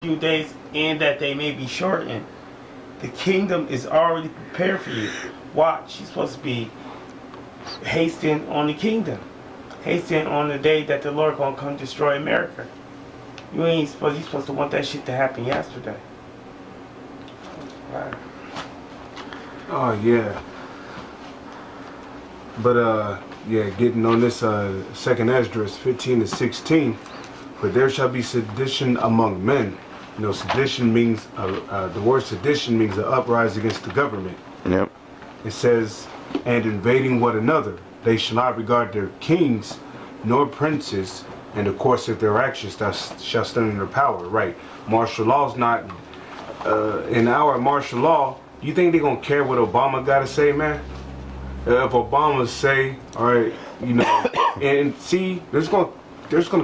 few days, and that they may be shortened. The kingdom is already prepared for you. Watch, you're supposed to be hastening on the kingdom, hastening on the day that the Lord gonna come destroy America. You're supposed to want that shit to happen yesterday. Wow. Oh yeah. But yeah, getting on this second Esdras 15-16, for there shall be sedition among men. You know, sedition means the word sedition means an uprising against the government. Yep. It says, and invading one another, they shall not regard their kings nor princes, and the course of their actions that shall stand in their power. Right. Martial law is not in our martial law. You think they're gonna care what Obama got to say, man? If Obama say, all right, you know, and see, there's gonna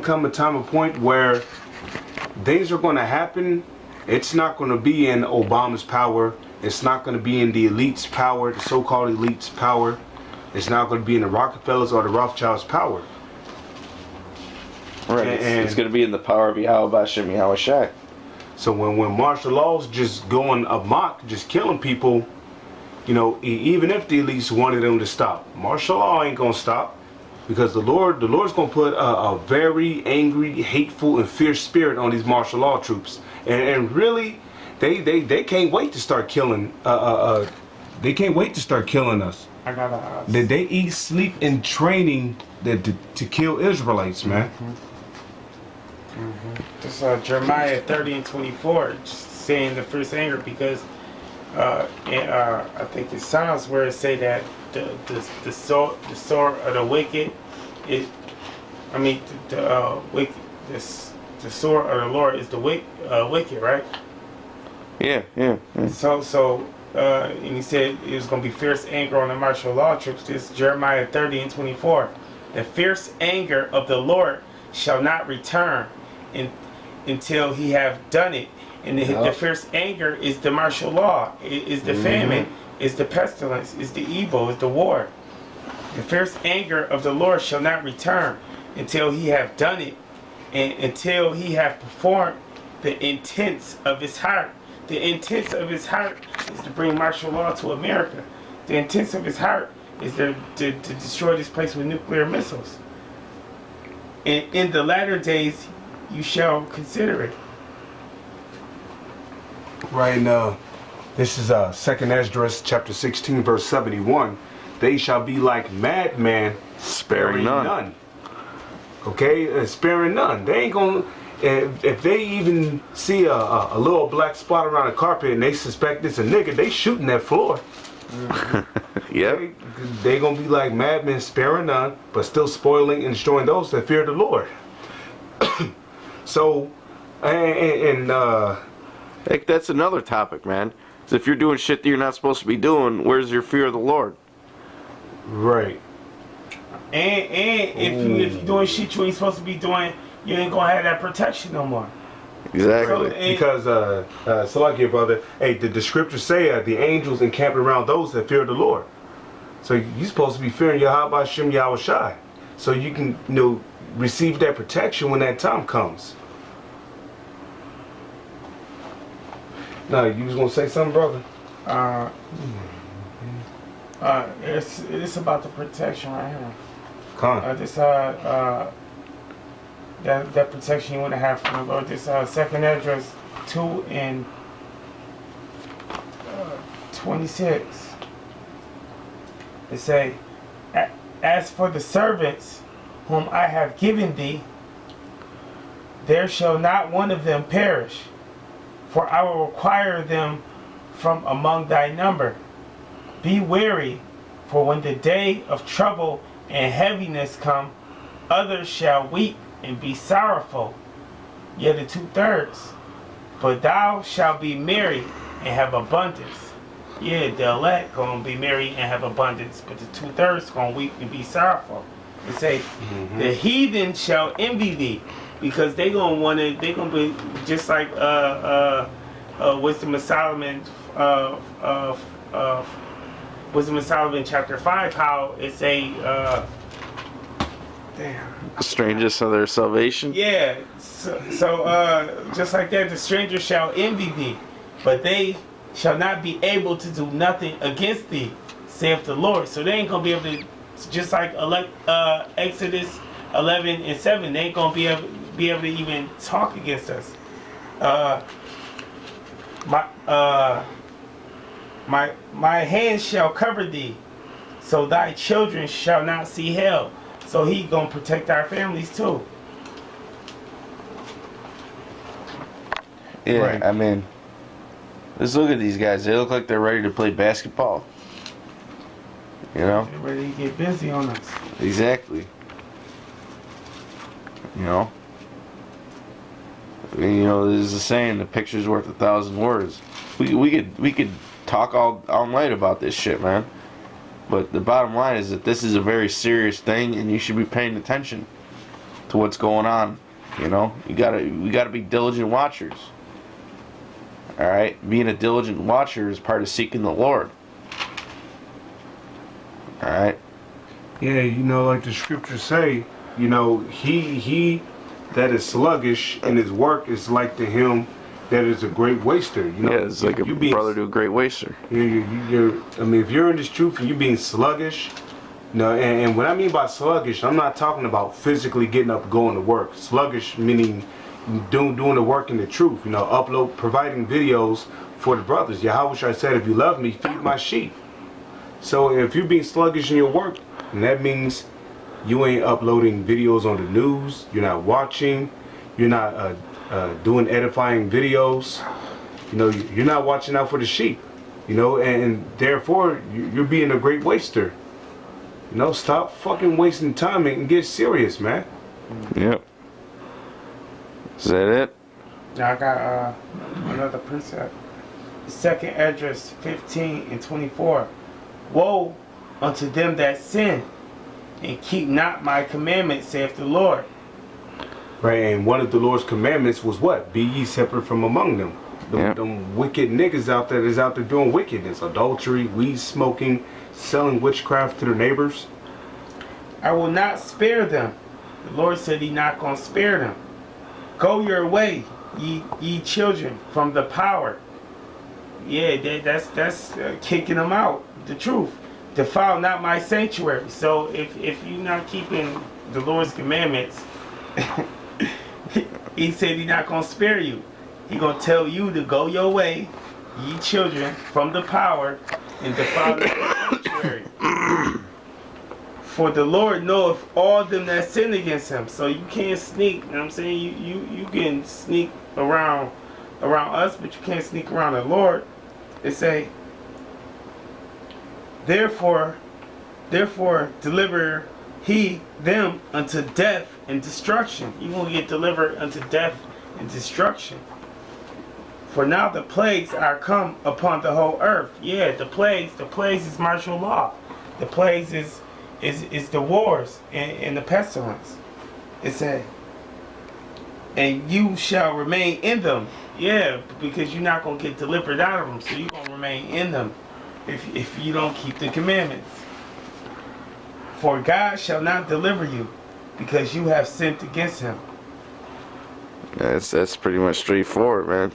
come a time, a point where things are gonna happen. It's not gonna be in Obama's power. It's not gonna be in the elite's power, the so-called elite's power. It's not gonna be in the Rockefellers or the Rothschilds' power. Right. It's gonna be in the power of Yahweh Bashem Yahweh Shai. So when martial law's just going amok, just killing people, you know, even if the elites wanted them to stop, martial law ain't gonna stop, because the Lord's gonna put a very angry, hateful, and fierce spirit on these martial law troops, and really, they can't wait to start killing. They can't wait to start killing us. I gotta ask. They eat, sleep, and training to kill Israelites, man. It's Jeremiah 30:24, saying the first anger, because I think it sounds where it say that the sword of the wicked, the sword of the Lord is the wicked, right? Yeah. So and he said it was gonna be fierce anger on the martial law troops. This is Jeremiah 30:24. The fierce anger of the Lord shall not return until he have done it. And the fierce anger is the martial law, is the famine, is the pestilence, is the evil, is the war. The fierce anger of the Lord shall not return until he have done it, and until he have performed the intents of his heart. The intents of his heart is to bring martial law to America. The intents of his heart is to destroy this place with nuclear missiles. And in the latter days, you shall consider it. Right now, this is 2nd Esdras chapter 16 verse 71. They shall be like madmen, sparing none. Okay, sparing none. They ain't gonna. If they even see a little black spot around a carpet and they suspect it's a nigga, they shooting that floor. Yeah. They gonna be like madmen, sparing none, but still spoiling and destroying those that fear the Lord. So, Like, that's another topic, man. 'Cause if you're doing shit that you're not supposed to be doing, where's your fear of the Lord? right. And if you're doing shit you ain't supposed to be doing, you ain't gonna have that protection no more. Exactly. Because, so like your brother, hey, the scriptures say the angels encamp around those that fear the Lord. So you're supposed to be fearing Yahweh Shem Yahweh Shai, so you can, you know, receive that protection when that time comes. Now, you was gonna say something, brother? It's about the protection right here. Con. That protection you want to have from the Lord. This 2nd Esdras 2:26. It say, as for the servants whom I have given thee, there shall not one of them perish, for I will require them from among thy number. Be wary, for when the day of trouble and heaviness come, others shall weep and be sorrowful, yet the 2/3. But thou shalt be merry and have abundance. Yeah, the elect gonna be merry and have abundance, but the 2/3 gonna weep and be sorrowful. It say, the heathen shall envy thee, because they gonna be just like Wisdom of Solomon, Wisdom of Solomon chapter 5, how it's Damn. The strangest of their salvation. Yeah. So just like that, the stranger shall envy thee, but they shall not be able to do nothing against thee, saith the Lord. So they ain't gonna be able to, just like Exodus 11 and 7, they ain't gonna be able to even talk against us. My hand shall cover thee, so thy children shall not see hell. So he gonna protect our families too. Yeah, Right. I mean, let's look at these guys. They look like they're ready to play basketball. You know? They're ready to get busy on us. Exactly. You know? I mean, there's a saying, the picture's worth 1,000 words. We could talk all night about this shit, man. But the bottom line is that this is a very serious thing, and you should be paying attention to what's going on. We gotta be diligent watchers. All right, being a diligent watcher is part of seeking the Lord. All right. Yeah, like the scriptures say, he that is sluggish in his work is like to him that is a great waster. Yeah, it's like a brother to a great waster. I mean, if you're in this truth and you're being sluggish, and what I mean by sluggish, I'm not talking about physically getting up and going to work. Sluggish meaning doing the work in the truth. Providing videos for the brothers. Yahweh said, if you love me, feed my sheep. So if you're being sluggish in your work, and that means you ain't uploading videos on the news, you're not watching, you're not doing edifying videos, you're not watching out for the sheep, and therefore you're being a great waster. Stop fucking wasting time and get serious, man. Yep. Is that it? Now I got another precept. Second address 15 and 24. Woe unto them that sin and keep not my commandments, saith the Lord. Right, and one of the Lord's commandments was what? Be ye separate from among them. Yep. Them wicked niggas out there that's out there doing wickedness, adultery, weed smoking, selling witchcraft to their neighbors. I will not spare them. The Lord said he not gonna spare them. Go your way, ye children, from the power. Yeah, that's kicking them out. The truth. Defile not my sanctuary. So if you're not keeping the Lord's commandments, he said he's not gonna spare you. He gonna tell you to go your way, ye children, from the power, and defile not the sanctuary. For the Lord knoweth all them that sin against him. So you can't sneak. You know what I'm saying? You can sneak around us, but you can't sneak around the Lord. It say, Therefore deliver he them unto death and destruction. You're going to get delivered unto death and destruction. For now the plagues are come upon the whole earth. Yeah, the plagues is martial law. The plagues is the wars and the pestilence. It said, and you shall remain in them. Yeah, because you're not going to get delivered out of them. So you're going to remain in them if you don't keep the commandments. For God shall not deliver you because you have sinned against him. That's pretty much straightforward, man,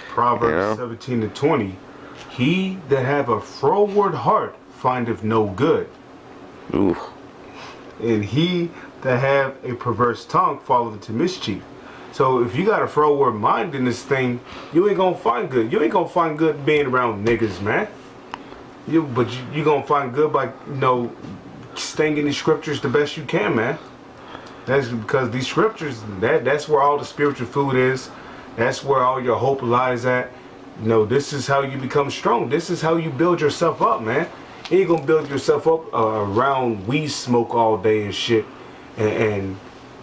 Proverbs 17 to 20. He that have a froward heart findeth no good. Ooh. And he that have a perverse tongue falleth into mischief. So if you got a froward mind in this thing, you ain't gonna find good. You ain't gonna find good being around niggas, man. But you gonna find good by staying in these scriptures the best you can, man. That's because these scriptures, that's where all the spiritual food is. That's where all your hope lies at. This is how you become strong. This is how you build yourself up, man. You ain't gonna build yourself up around weed smoke all day and shit. And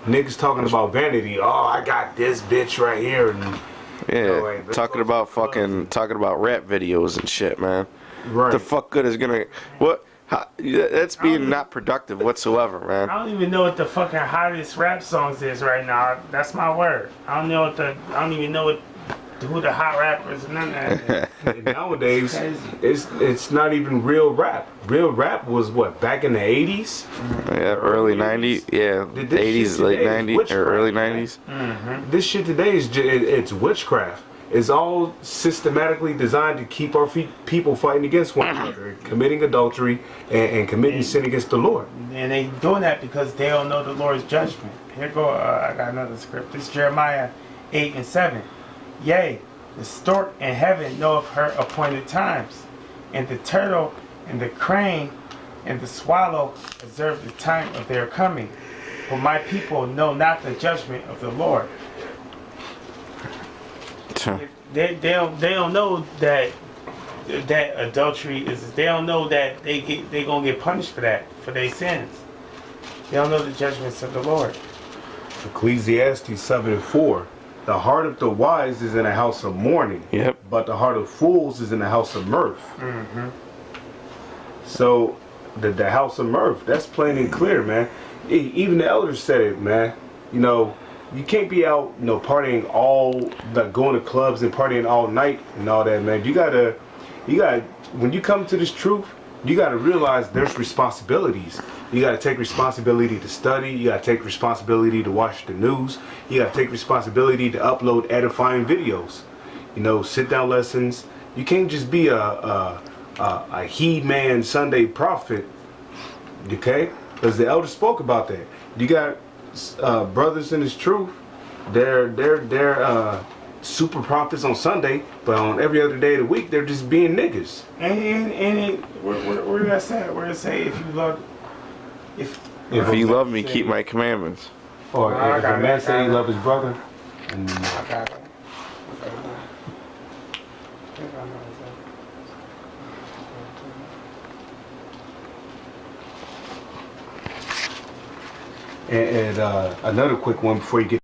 niggas talking about vanity. Oh, I got this bitch right here. And talking about rap videos and shit, man. Right. The fuck good is gonna that's being not productive whatsoever, man. I don't even know what the fucking hottest rap songs is right now. That's my word. I don't even know what who the hot rappers and none of that. And nowadays, It's it's not even real rap. Real rap was what, back in the 80s? Yeah, early 90s. Yeah, This 80s, shit late today is 90s, or witchcraft, early man. 90s. This shit today is it's witchcraft. It's all systematically designed to keep our people fighting against one another, committing adultery and committing sin against the Lord. And they doing that because they don't know the Lord's judgment. Here go, I got another script. This is Jeremiah 8 and 7. Yea, the stork in heaven knoweth her appointed times, and the turtle and the crane and the swallow observe the time of their coming. For my people know not the judgment of the Lord. They don't know that adultery is. They don't know that they gonna get punished for that, for their sins. They don't know the judgments of the Lord. Ecclesiastes 7 and 4. The heart of the wise is in a house of mourning, Yep. but the heart of fools is in a house of mirth. So the house of mirth, that's plain and clear, man. Even the elders said it, man. You know, you can't be out, you know, partying going to clubs and partying all night and all that, man. You gotta, when you come to this truth, you gotta realize there's responsibilities. You gotta take responsibility to study. You gotta take responsibility to watch the news. You gotta take responsibility to upload edifying videos. You know, sit down lessons. You can't just be a he-man Sunday prophet, okay? Because the elders spoke about that. You got brothers in this truth. They're super prophets on Sunday, but on every other day of the week, they're just being niggas. Where did I say? Where did it say if If you love me, keep my commandments. Or I if got a it, man I say got he it. love his brother, and I got it. another quick one before you get